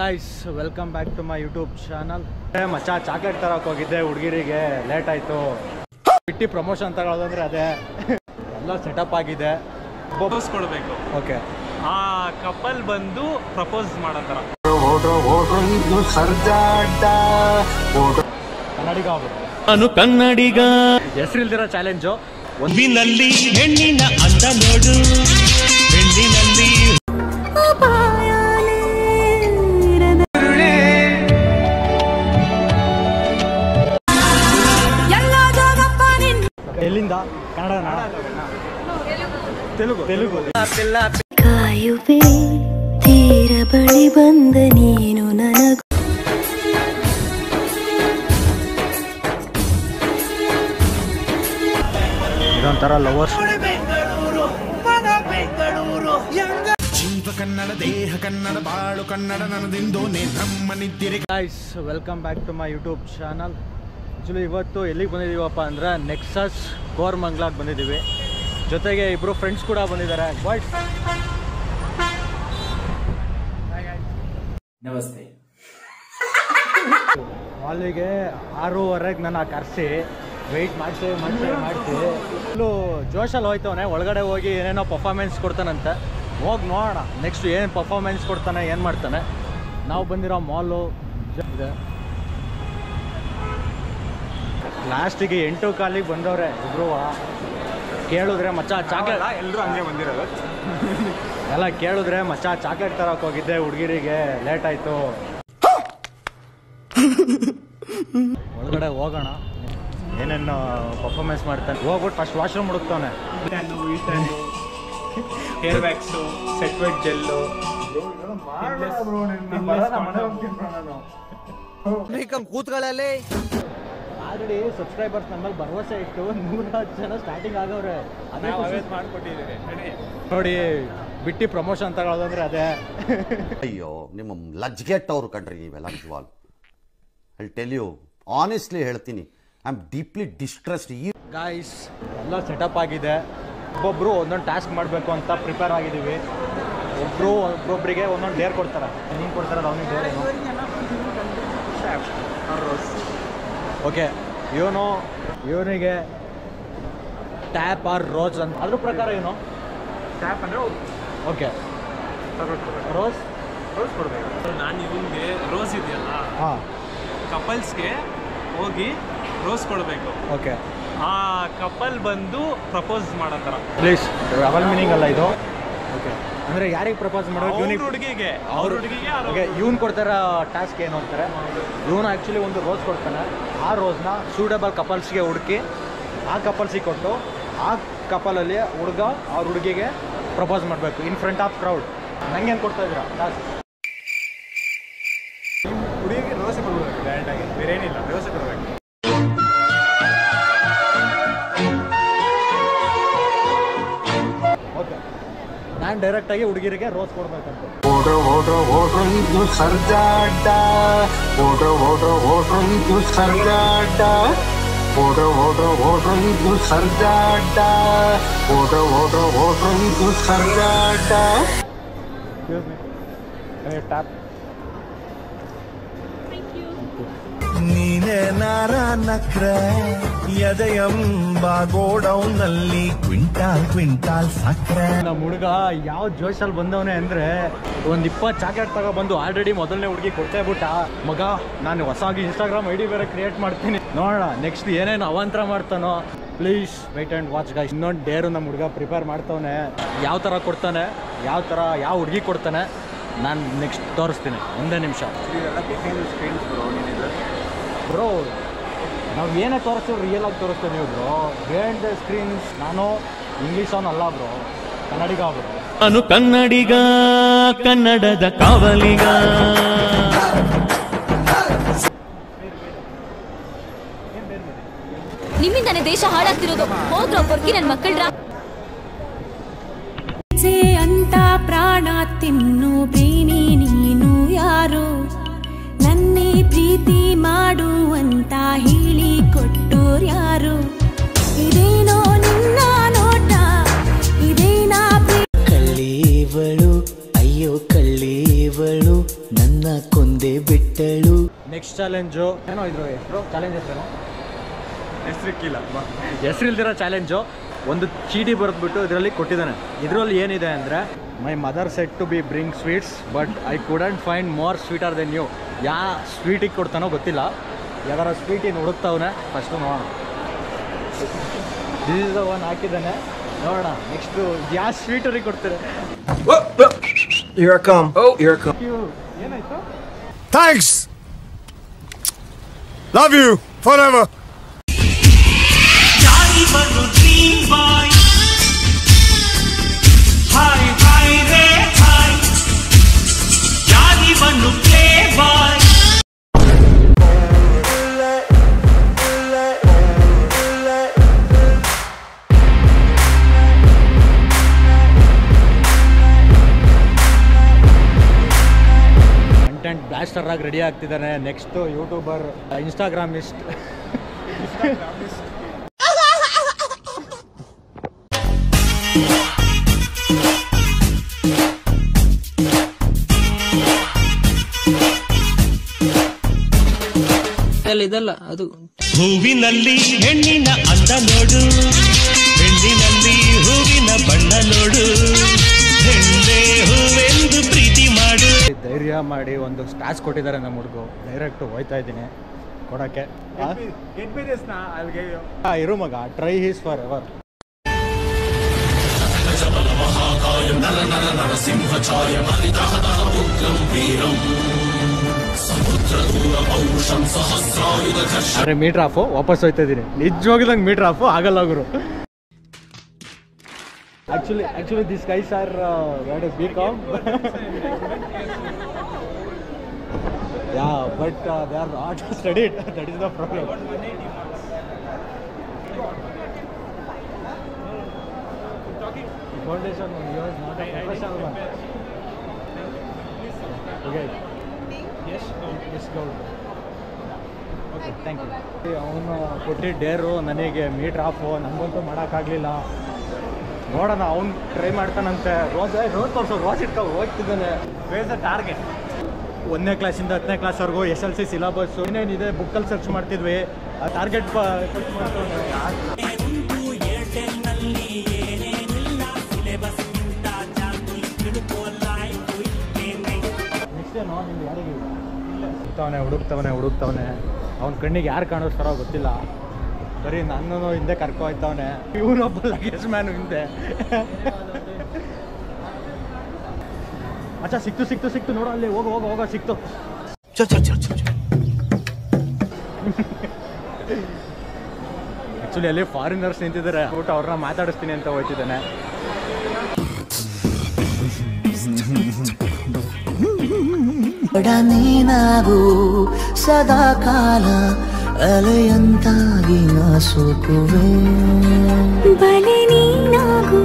Guys welcome back to my YouTube channel. ಮಚ್ಚ chocolate ತರಕ್ಕೆ ಹೋಗಿದ್ದೆ, ಹುಡುಗಿರಿಗೆ ಲೇಟ್ ಆಯಿತು. ಬಿಟ್ಟು ಪ್ರಮೋಷನ್ ತಗೊಳ್ಳೋದಂದ್ರೆ ಅದೇ ಎಲ್ಲ ಸೆಟಪ್ ಆಗಿದೆ. ಪ್ರಪೋಸ್ ಕೊಡಬೇಕು. ಓಕೆ, ಆ ಕಪಲ್ ಬಂದು ಪ್ರಪೋಸ್ ಮಾಡೋ ಥರ ಕನ್ನಡಿಗ ಆಗ್ಬೇಕು. ನಾನು ಕನ್ನಡಿಗ. ಹೆಸರಿಲ್ದಿರೋ ಚಾಲೆಂಜು. ಒಂದಿನಲ್ಲಿ ಹೆಣ್ಣಿನ ಅಂದ ನೋಡು, ಹೆಣ್ಣಿನಲ್ಲಿ ಎಲ್ಲಿಂದ? ಕನ್ನಡ, ತೆಲುಗು. ಕಾಯುವೆ ತೀರ ಬಳಿ ಬಂದ ನೀನು ನನಗೂ ಇದೊಂಥರ ಲವರ್ಸ್. ಜೀವ ಕನ್ನಡ, ದೇಹ ಕನ್ನಡ, ಬಾಳು ಕನ್ನಡ, ನನ್ನದಿಂದೋ ನೇತ್ರಮ್ಮನಿದ್ದಿರಿ. Guys welcome back to my YouTube channel. Actually ಇವತ್ತು ಎಲ್ಲಿಗೆ ಬಂದಿದ್ದೀವಪ್ಪ ಅಂದರೆ ನೆಕ್ಸಸ್ ಕೋರಮಂಗ್ಲಾಗೆ ಬಂದಿದ್ದೀವಿ. ಜೊತೆಗೆ ಇಬ್ಬರು ಫ್ರೆಂಡ್ಸ್ ಕೂಡ ಬಂದಿದ್ದಾರೆ. ಬಾಯ್ಸ್ ನಮಸ್ತೆ. ಮಾಲಿಗೆ 6:30ಗೆ ನನ್ನ ಕರೆಸಿ ವೆಯ್ಟ್ ಮಾಡಿಸಿ ಫುಲ್ಲು ಜೋಶಲ್ಲಿ ಹೋಯ್ತವನೆ. ಒಳಗಡೆ ಹೋಗಿ ಏನೇನೋ ಪರ್ಫಾರ್ಮೆನ್ಸ್ ಕೊಡ್ತಾನಂತೆ. ಹೋಗಿ ನೋಡೋಣ ನೆಕ್ಸ್ಟ್ ಏನು ಪರ್ಫಾರ್ಮೆನ್ಸ್ ಕೊಡ್ತಾನೆ, ಏನು ಮಾಡ್ತಾನೆ. ನಾವು ಬಂದಿರೋ ಮಾಲು ಇದೆ. ಲಾಸ್ಟಿಗೆ 8:15 ಬಂದವ್ರೆ ಇಬ್ರು. ಕೇಳಿದ್ರೆ ಮಚ್ಚ ಚಾಕ್ಲೇಟ್, ಎಲ್ಲರೂ ಹಂಗೆ ಬಂದಿರೋದು. ಎಲ್ಲ ಕೇಳಿದ್ರೆ ಮಚ್ಚ ಚಾಕ್ಲೇಟ್ ತರಕ್ಕೆ ಹೋಗಿದ್ದೆ, ಹುಡುಗಿರಿಗೆ ಲೇಟ್ ಆಯಿತು. ಒಳಗಡೆ ಹೋಗೋಣ, ಏನೇನು ಪರ್ಫಾರ್ಮೆನ್ಸ್ ಮಾಡ್ತಾನೆ. ಹೋಗ್ಬಿಟ್ಟು ಫಸ್ಟ್ ವಾಶ್ರೂಮ್ ಹುಡುಕ್ತಾನೆ. Hair wax, set wet gel, ಕೂತ್ಗಳಲ್ಲಿ ಆಲ್ರೆಡಿ ಸಬ್ಸ್ಕ್ರೈಬರ್ಸ್ ನಮ್ಮ ಮೇಲೆ ಭರವಸೆ ಇಟ್ಟು 110 ಜನ ಸ್ಟಾರ್ಟಿಂಗ್ ಆಗವ್ರೆ. ಅದೇ ಮಾಡ್ಕೊಟ್ಟಿದ್ದೀರಿ ನೋಡಿ. ಬಿಟ್ಟು ಪ್ರಮೋಷನ್ ತಗೊಳ್ಳೋದಂದ್ರೆ ಅದೇ. ಅಯ್ಯೋ, ನಿಮ್ಮ ಲಜ್ಗೆಟ್ಟವ್ರು ಕಣ್ರಿ ನೀವೆಲ್ಲ. ನಿಜವಾಲ್ ಐ ಟೆಲ್ ಯು ಆನೆಸ್ಟ್ಲಿ ಹೇಳ್ತೀನಿ, I am deeply distressed. Guys ಎಲ್ಲ ಸೆಟಪ್ ಆಗಿದೆ. ಒಬ್ಬೊಬ್ರು ಒಂದೊಂದು ಟಾಸ್ಕ್ ಮಾಡಬೇಕು ಅಂತ ಪ್ರಿಪೇರ್ ಆಗಿದ್ದೀವಿ. ಒಬ್ಬೊಬ್ಬರಿಗೆ ಒಂದೊಂದು ಡೇರ್ ಕೊಡ್ತಾರೆ. ನೀನು ಕೊಡ್ತಾರೆ ಅವನಿಗೆ ಡೇರ್ ಏನು? ಓಕೆ, ಇವನಿಗೆ ಟ್ಯಾಪ್ ಆರ್ ರೋಸ್ ಅಂತ. ಅದ್ರ ಪ್ರಕಾರ ಏನು? ಟ್ಯಾಪ್ ಅಂದರೆ ಓಕೆ, ರೋಸ್ ಕೊಡಬೇಕು. ನಾನು ಇವನಿಗೆ ರೋಸ್ ಇದೆಯಲ್ಲ, ಹಾಂ, ಕಪಲ್ಸ್ಗೆ ಹೋಗಿ ರೋಸ್ ಕೊಡಬೇಕು. ಓಕೆ. ಆ ಕಪಲ್ ಬಂದು ಪ್ರಪೋಸ್ ಮಾಡೋ ಥರ. ಪ್ಲೀಸ್ ಡಬಲ್ ಮೀನಿಂಗ್ ಅಲ್ಲ ಇದು. ಓಕೆ, ಅಂದರೆ ಯಾರಿಗೆ ಪ್ರಪೋಸ್ ಮಾಡೋದು? ಅವ್ರ ಹುಡುಗಿಗೆ ಓಕೆ, ಇವ್ನು ಕೊಡ್ತಾರ ಟಾಸ್ಕ್ ಏನು ಅಂತಾರೆ. ಇವನು ಆ್ಯಕ್ಚುಲಿ ಒಂದು ರೋಸ್ ಕೊಡ್ತಾನೆ. ಆ ರೋಸ್ನ ಸೂಟಬಲ್ ಕಪಲ್ಸ್ಗೆ ಹುಡುಕಿ ಆ ಕಪಲ್ಸಿಗೆ ಕೊಟ್ಟು ಆ ಕಪಲಲ್ಲಿ ಹುಡುಗ ಅವ್ರ ಹುಡುಗಿಗೆ ಪ್ರಪೋಸ್ ಮಾಡಬೇಕು ಇನ್ ಫ್ರಂಟ್ ಆಫ್ ಕ್ರೌಡ್. ನಂಗೇನು ಕೊಡ್ತಾ ಇದ್ದೀರಾ ಟಾಸ್ಕ್? ಹುಡುಗಿಗೆ ರೋಸ್ ಕೊಡಬೇಕು ಡೈರೆಕ್ಟಾಗಿ, ಬೇರೆ ಏನಿಲ್ಲ, ರೋಸ್ ಕೊಡಬೇಕು. ಓಕೆ, ನಾನು ಡೈರೆಕ್ಟಾಗಿ ಹುಡುಗಿರಿಗೆ ರೋಸ್ ಕೊಡ್ಬೇಕಂತ. ಇದು ಸರ್ಜಾಟ, ಇದು ಸರ್ಜಾಟ, ಇದು ಸರ್ಜಾಟ, ಇದು ಸರ್ಜಾಟ. ಟ್ಯಾಪ್. ನೀನೇ ನಾರ ನಕ್ರ ಎದೆಯಂಬ ಗೋಡೌನ್ನಲ್ಲಿ ಕ್ವಿಂಟಾಲ್ ಸಕ್ರೆ. ನಮ್ಮ ಹುಡುಗ ಯಾವ ಜೋಶಲ್ಲಿ ಬಂದವನೇ ಅಂದರೆ ಒಂದು 20 ಚಾಕ್ಲೇಟ್ ತಗೊಬಂದು ಆಲ್ರೆಡಿ ಮೊದಲನೇ ಹುಡುಗಿ ಕೊಟ್ಟೇ ಬಿಟ್ಟ. ಮಗ ನಾನು ಹೊಸಾಗಿ ಇನ್ಸ್ಟಾಗ್ರಾಮ್ ಐಡಿ ಬೇರೆ ಕ್ರಿಯೇಟ್ ಮಾಡ್ತೀನಿ, ನೋಡೋಣ ನೆಕ್ಸ್ಟ್ ಏನೇನು ಅವಾಂತರ ಮಾಡ್ತಾನೋ. Please weight and watch guys. ಇನ್ನೊಂದು ಡೇರು ನಮ್ಮ ಹುಡುಗ ಪ್ರಿಪೇರ್ ಮಾಡ್ತವನೆ. ಯಾವ ಥರ ಕೊಡ್ತಾನೆ, ಯಾವ ಹುಡುಗಿ ಕೊಡ್ತಾನೆ, ನಾನು ನೆಕ್ಸ್ಟ್ ತೋರಿಸ್ತೀನಿ. ಒಂದೇ ನಿಮಿಷ ಬ್ರೋ. ನಾವು ಏನೇ ತೋರಿಸ್ತೀವಿ ರಿಯಲ್ ಆಗಿ ತೋರಿಸ್ತೀವಿ ನೀವು ಬ್ರೋ. ಬಿಹೈಂಡ್ ದ ಸ್ಕ್ರೀನ್ಸ್ ನಾನು ಇಂಗ್ಲೀಷ್ ಅವನಲ್ಲ ಬ್ರೋ, ಕನ್ನಡಿಗ ಬ್ರೋ. ನಾನು ಕನ್ನಡಿಗ, ಕನ್ನಡದ ಕಾವಲಿಗ. ನಿಮ್ಮಿಂದಾನೆ ದೇಶ ಹಾಳಾಗ್ತಿರೋದು. ಹೋದ್ರ ಒಬ್ಬರಿಗೆ ನನ್ನ ಮಕ್ಕಳ್ರ ಅಂತ ಪ್ರಾಣ ತಿನ್ನು ಪ್ರೇಮಿ ನೀನು ಯಾರು, ನನ್ನೇ ಪ್ರೀತಿ ಮಾಡುವಂತ ಹೇಳಿ ಕೊಟ್ಟೋರ್ಯಾರು. ಇದೇನೋ ನಿನ್ನ ನೋಟ, ಇದೇನಾ ಕಳ್ಳೀವಳು, ಅಯ್ಯೋ ಕಳ್ಳೀವಳು, ನನ್ನ ಕೊಂದೆ ಬಿಟ್ಟಳು. ನೆಕ್ಸ್ಟ್ ಚಾಲೆಂಜು ಏನೋ ಇದ್ರು ಹೆಸರು ಚಾಲೆಂಜ್ ಹೆಸರೇನೋ ಹೆಸರಿಕ್ಕಿಲ್ಲ ಹೆಸರಿಲ್ದಿರೋ ಚಾಲೆಂಜು. ಒಂದು ಚೀಟಿ ಬರೆದ್ಬಿಟ್ಟು ಇದರಲ್ಲಿ ಕೊಟ್ಟಿದ್ದಾನೆ. ಇದರಲ್ಲಿ ಏನಿದೆ ಅಂದರೆ my mother said to be bring sweets but I couldn't find more sweeter than you. ಯಾವ ಸ್ವೀಟಿಗೆ ಕೊಡ್ತಾನೋ ಗೊತ್ತಿಲ್ಲ, ಯಾವ್ದಾರ ಸ್ವೀಟಿನ ಹುಡುಕ್ತಾವನೆ. ಫಸ್ಟು ನೋಡೋಣ. ದಿಸ್ ಇಸ್ ದ ಒನ್ ಹಾಕಿದ್ದಾನೆ, ನೋಡೋಣ ನೆಕ್ಸ್ಟು ಯಾವ ಸ್ವೀಟರಿಗೆ ಕೊಡ್ತಾರೆ. Here I come. Oh, here I come. ಏನಾಯ್ತು? Thanks. Love you forever. Content blaster ಆಗಿ ರೆಡಿ ಆಗ್ತಿದ್ದಾನೆ. Next YouTuber, Instagramist. ಇದಲ್ಲ ಅದು ಹೂವಿನಲ್ಲಿ ಹೆಣ್ಣಿನ ಅಂದ ನೋಡು, ಹೆಣ್ಣಿನಲ್ಲಿ ಹೂವಿನ ಬಣ್ಣ ನೋಡು, ಹೆಣ್ಣೆ ಹೂವೆಂದು ಪ್ರೀತಿ ಮಾಡು. ಧೈರ್ಯ ಮಾಡಿ ಒಂದು ಸ್ಟಾಸ್ ಕೊಟ್ಟಿದ್ದಾರೆ ನಮ್ಮ ಹುಡುಗು. ಡೈರೆಕ್ಟ್ ಹೋಯ್ತಾ ಇದ್ದೀನಿ ಕೊಡೋಕ್ಕೆ. ಇರು ಮಗ, ಟ್ರೈ ಹೀಸ್ ಫಾರ್ ಎವರ್. ಅರೆ ಮೀಟರ್ ಆಫು, ವಾಪಸ್ ಹೋಯ್ತಾ ಇದ್ದೀನಿ. ನಿಜವಾಗ್ಲೂ ನಂಗೆ ಮೀಟರ್ ಆಫು ಆಗಲ್ಲ ಗುರು. Actually, these guys are what is BCom? Yeah, but they are not studied. That is the problem. Foundation one, yours not a professional one. Okay. Yes, go. Okay, thank you. ಅವನು ಕೊಟ್ಟಿದ್ದ ಡೇರು ನನಗೆ metre of, ನನಗಂತೂ ಮಾಡೋಕ್ಕಾಗಲಿಲ್ಲ. ನೋಡೋಣ, ಅವ್ನು try ಮಾಡ್ತಾನಂತೆ. Rose ತೋರಿಸೋ, rose ಇಟ್ಕೊ ಹೋಗ್ತಿದ್ದಾನೆ. ಟಾರ್ಗೆಟ್ 1ನೇ ಕ್ಲಾಸಿಂದ 10ನೇ ಕ್ಲಾಸ್ವರೆಗೂ SLC ಸಿಲೆಬಸ್ ಏನೇನಿದೆ ಬುಕ್ಕಲ್ಲಿ ಸರ್ಚ್ ಮಾಡ್ತಿದ್ವಿ. ಆ ಟಾರ್ಗೆಟ್ ನೆಕ್ಸ್ಟ್ ಏನೋ ನಿಮ್ಗೆ ಯಾರಿಗೆ ಹುಡುಕ್ತವನೆ. ಅವ್ನ ಕಣ್ಣಿಗೆ ಯಾರು ಕಾಣಿಸ್ತಾರೋ ಗೊತ್ತಿಲ್ಲ. ಬರೀ ನನ್ನೂ ಹಿಂದೆ ಕರ್ಕೊ ಹೋಯ್ತವನೆ. ಇವನೊಬ್ಬ ಲಗೇಜ್ ಮ್ಯಾನು ಹಿಂದೆ. ಅಚ್ಚಾ ಸಿಕ್ತು ನೋಡು, ಅಲ್ಲಿ ಹೋಗೋ ಸಿಕ್ತು. ಆ್ಯಕ್ಚುಲಿ ಅಲ್ಲಿ ಫಾರಿನರ್ಸ್ ನಿಂತಿದ್ದಾರೆ. ಅವ್ರನ್ನ ಮಾತಾಡಿಸ್ತೀನಿ ಅಂತ ಹೋಯ್ತಿದ್ದಾನೆ. ನೀನಾಗು ಸದಾ ಕಾಲ ಅಲೆಯಂತಾಗಿ ನಾ ಸೋಕುವೆ. ಬಲೆ ನೀನಾಗು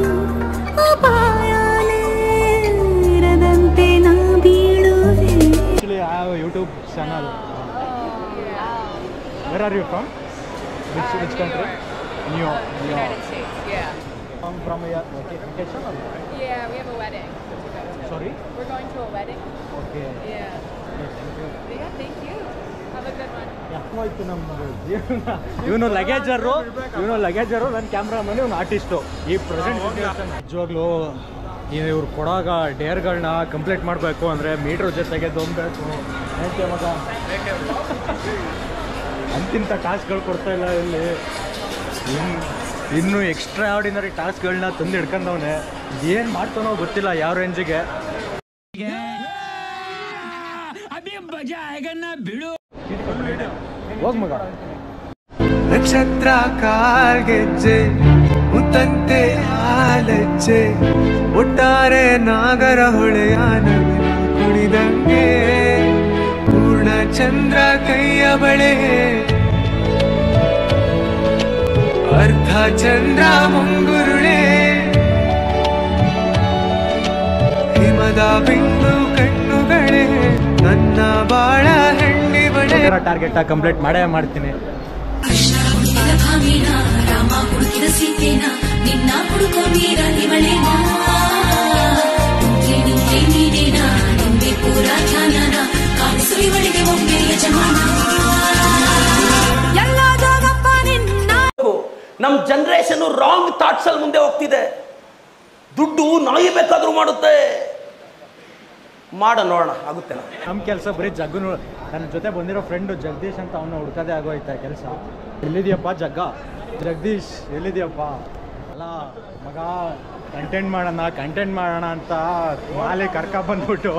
ಅಪಾಯದಂತೆ ನಾ ಬೀಳುವೆ. Actually, I have a YouTube channel. Where are you from? Which country? New York. United States, yeah. From a vacation or? Yeah, we have a wedding. Sorry? We're going to a wedding. Okay. Yeah. Thank you. Yeah, thank you. Have a good one. ಯಾಕೋಯ್ತು ನಮ್ಮ ಜೀವನ. ಇವನು ಲಗೇಜರು, ನನ್ನ cameraman, ಇವನು artist. ಈ present situation ನಿಜವಾಗ್ಲೂ ಇವ್ರು ಕೊಡೋಗ ಡೇರ್ಗಳನ್ನ complete ಮಾಡಬೇಕು ಅಂದರೆ ಮೀಟ್ರ್ ಜೊತೆಗೆ ದೊಂಬೇಕು. ಏಕೆ ಮಗ ಅಂತಿಂಥ ಟಾಸ್ಕ್ಗಳು ಕೊಡ್ತಾ ಇಲ್ಲ ಇಲ್ಲಿ. ಇನ್ನೂ ಎಕ್ಸ್ಟ್ರಾ ಆರ್ಡಿನರಿ ಟಾಸ್ಕ್ಗಳನ್ನ ತಂದು ಹಿಡ್ಕೊಂಡವನೆ. ಏನು ಮಾಡ್ತಾನೋ ಗೊತ್ತಿಲ್ಲ ಯಾವ ರೇಂಜಿಗೆ. ಹೋಗ್ ಮಗ. ನಕ್ಷತ್ರ ಕಾಲ್ಗೆಜ್ಜೆ ಮುತ್ತಂತೆ ಹಾಲೆಜ್ಜೆ ಒಟ್ಟಾರೆ ನಾಗರ ಹೊಳೆಯ ನವಿಲು ಕುಣಿದಂಗೆ ಪೂರ್ಣ ಚಂದ್ರ ಕೈಯ ಬಳೆ ಅರ್ಧ ಚಂದ್ರ ಮುಂಗುರುಳೆ ಹಿಮದ ಬಿಂದು ಕಣ್ಣುಗಳೇ ನನ್ನ ಬಾಳ ಹೆಣ್ಣಿ ಬಳೆ. ಟಾರ್ಗೆಟ್ ಕಂಪ್ಲೀಟ್ ಮಾಡೇ ಮಾಡ್ತೀನಿ. ರಾಮ ಹುಡುಕಿದ ಸೀತೆನ ನಿನ್ನ ಹುಡುಕ ವೀರ ಇವಳೇನಾ ನೀನೇನಾ ನಿಂಬೆ ಪೂರ ಧ್ಯಾನನ ಕಾಣಿಸ ಯಜಮಾನ ಎಲ್ಲ ಜೋಗಪ್ಪ ನಿನ್ನ. ನಮ್ಮ ಜನರೇಷನ್ ರಾಂಗ್ ಥಾಟ್ಸ್ ಅಲ್ಲಿ ಮುಂದೆ ಹೋಗ್ತಿದೆ. ದುಡ್ಡು ನಾಯಿ ಬೇಕಾದ್ರೂ ಮಾಡುತ್ತೆ. ನೋಡೋಣ ಆಗುತ್ತೆ. ನಮ್ಮ ಕೆಲಸ ಬರೀ ಜಗ್ಗು ನನ್ನ ಜೊತೆ ಬಂದಿರೋ ಫ್ರೆಂಡು ಜಗದೀಶ್ ಅಂತ ಅವನ್ನ ಹುಡ್ಕೋದೇ ಆಗೋಯ್ತಾ ಕೆಲಸ. ಎಲ್ಲಿದೆಯಪ್ಪ ಜಗದೀಶ್ ಎಲ್ಲಿದೆಯಪ್ಪ? ಅಲ್ಲ ಮಗ ಕಂಟೆಂಟ್ ಮಾಡೋಣ ಅಂತ ಮಾಲೆ ಕರ್ಕ ಬಂದ್ಬಿಟ್ಟು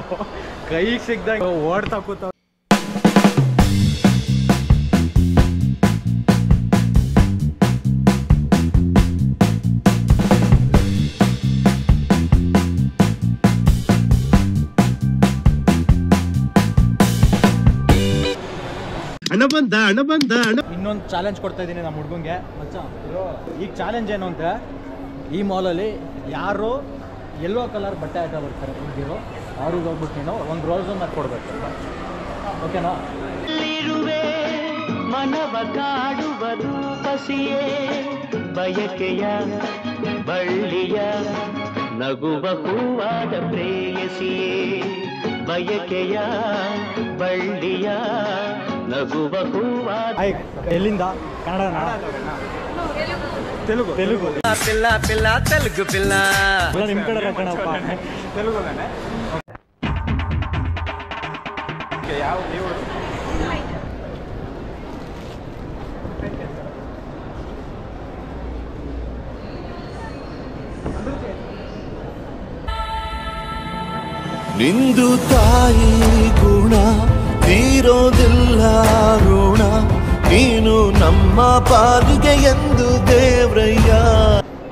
ಕೈಗೆ ಸಿಗ್ದಾಗ ಓಡ್ತಾ ಕೂತ. ಇನ್ನೊಂದು ಚಾಲೆಂಜ್ ಕೊಡ್ತಾ ಇದ್ದೀನಿ ನಮ್ಮ ಹುಡುಗಂಗೆ. ಮಚ್ಚ ಈಗ ಚಾಲೆಂಜ್ ಏನು ಅಂದರೆ, ಈ ಮಾಲಲ್ಲಿ ಯಾರು ಯೆಲ್ಲೋ ಕಲರ್ ಬಟ್ಟೆ ಹಾಕ ಬರ್ತಾರೆ ಹುಡುಗಿರು, ಅವ್ರಿಗೆ ಹೋಗ್ಬಿಟ್ಟು ನೀನು ಒಂದು ರೋಸನ್ನ ಕೊಡ್ಬೇಕು. ಓಕೆನಾ? ಮನವ ಕಾಡುವುದು ಪಸಿಯೇ, ಬಯಕೆಯ ಬಳ್ಳಿಯ ನಗುವ ಹೂವಾದ ಪ್ರೇಯಸಿಯೇ, ಬಯಕೆಯ ಬಳ್ಳಿಯ ನಗುವ ಹೂವಾದ. ಎಲ್ಲಿಂದ? ಕನ್ನಡನಾ? ತೆಲುಗು ಪಿಲ್ಲ ಪಿಲ್ಲ ತೆಲುಗು ಪಿಲ್ಲ. ನಿಮ್ಮ ಕಡೆ ಕಣಪ್ಪ. ತೆಲುಗು ಯಾವ ನೀವು ನಿಂದು ತಾಯಿ ಗುಣ ತೀರೋದಿಲ್ಲ ಋಣ, ನೀನು ನಮ್ಮ ಪಾಲಿಗೆ ಎಂದು ದೇವ್ರಯ್ಯ.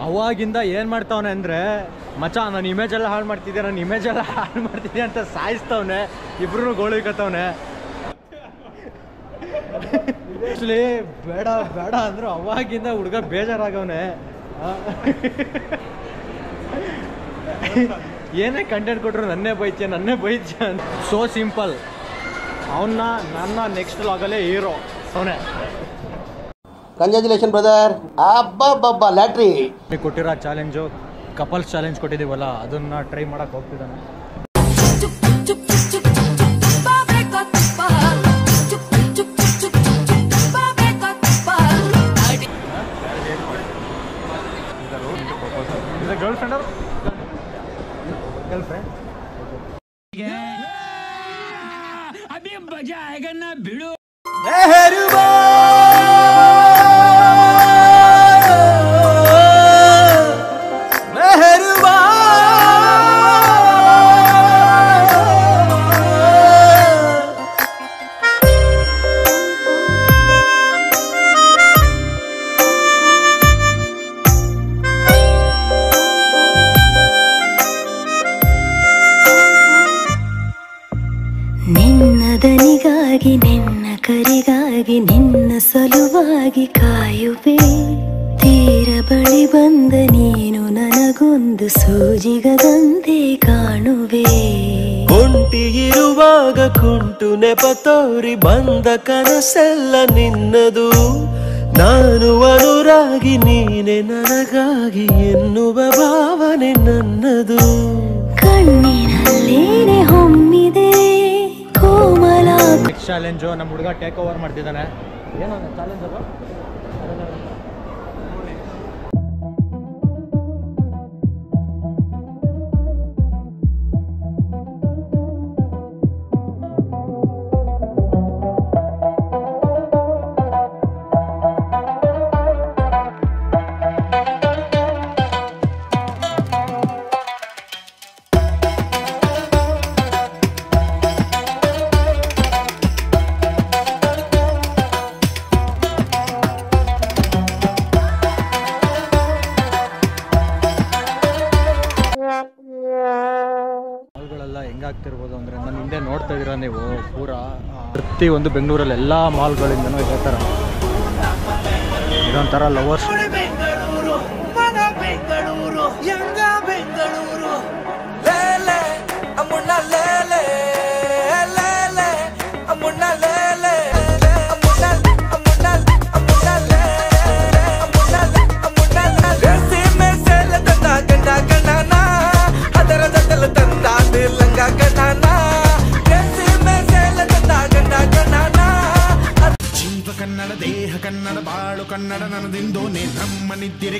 ಅವಾಗಿಂದ ಏನು ಮಾಡ್ತಾವನೆ ಅಂದರೆ, ಮಚ್ಚ ನನ್ನ ಇಮೇಜ್ ಎಲ್ಲ ಹಾಳು ಮಾಡ್ತಿದ್ದೆ ಅಂತ ಸಾಯಿಸ್ತವನೆ. ಇಬ್ರು ಗೋಳಿಕತ್ತವನೆ. ಆ್ಯಕ್ಚುಲಿ ಬೇಡ ಅಂದ್ರು ಅವಾಗಿಂದ ಹುಡುಗ ಬೇಜಾರಾಗವನೆ. ಏನೇ ಕಂಟೆಂಟ್ ಕೊಟ್ಟರು ನನ್ನೇ ಬೈತ್ಯ ಅಂತ. So simple. ನನ್ನ ನೆಕ್ಸ್ಟ್ ಲಾಗಲ್ಲೇ ಹೀರೋ ಅವನೇ. Congratulation brother. ಅಬ್ಬಬ್ಬಬ್ಬ ಲ್ಯಾಟ್ರಿ ಕೊಟ್ಟಿರೋ ಚಾಲೆಂಜು ಕಪಲ್ಸ್ ಚಾಲೆಂಜ್ ಕೊಟ್ಟಿದ್ದೀವಲ್ಲ, ಅದನ್ನ ಟ್ರೈ ಮಾಡಕ್ ಹೋಗ್ತಿದ್ದಾನೆ. ಗರ್ಲ್ ಫ್ರೆಂಡ್ ಅಭಿ ಮಜಾ ಆಯೇಗಾ ನಾ ಬಿಡು. ನಿನ್ನದನಿಗಾಗಿ ನಿನ್ನ ಕರಿಗಾಗಿ ನಿನ್ನ ಸಲುವಾಗಿ ಕಾಯುವೆ. ತೀರ ಬಳಿ ಬಂದ ನೀನು ನನಗೊಂದು ಸೂಜಿಗದಂತೆ ಕಾಣುವೆ. ಒಂಟಿ ಇರುವಾಗ ಕುಂಟು ನೆಪ ತೋರಿ ಬಂದ ಕನಸೆಲ್ಲ ನಿನ್ನದು, ನಾನು ಅನುರಾಗಿ ನೀನೆ ನನಗಾಗಿ ಎನ್ನುವ ಭಾವನೆ ನನ್ನದು. ಕಣ್ಣಿನಲ್ಲೇನೆ ಹೊಮ್ಮಿದೆ ಕೋಮಲ. ನೆಕ್ಸ್ಟ್ ಚಾಲೆಂಜು ನಮ್ಮ ಹುಡುಗ ಟೇಕ್ ಓವರ್ ಮಾಡ್ತಿದ್ದಾನೆ. ಏನೋ ಚಾಲೆಂಜ್ ಅದು. ಮಾಲ್ಗಳೆಲ್ಲ ಹೆಂಗಾಗ್ತಿರ್ಬೋದು ಅಂದರೆ, ನನ್ನ ಹಿಂದೆ ನೋಡ್ತಾ ಇದ್ದೀರಾ ನೀವು, ಪೂರಾ ಪ್ರತಿಯೊಂದು ಬೆಂಗಳೂರಲ್ಲಿ ಎಲ್ಲ ಮಾಲ್ಗಳಿಂದನೂ ಇದೇ ಥರ ಇದೊಂಥರ ಲವರ್ಸ್. ಲಂಗ ಗಣನ ಕನ್ನಡ ದೇಹ ಕನ್ನಡ ಬಾಳು ಕನ್ನಡ ನನ್ನದಿಂದೋನೆ ನಮ್ಮ ನಿದ್ದಿರೆ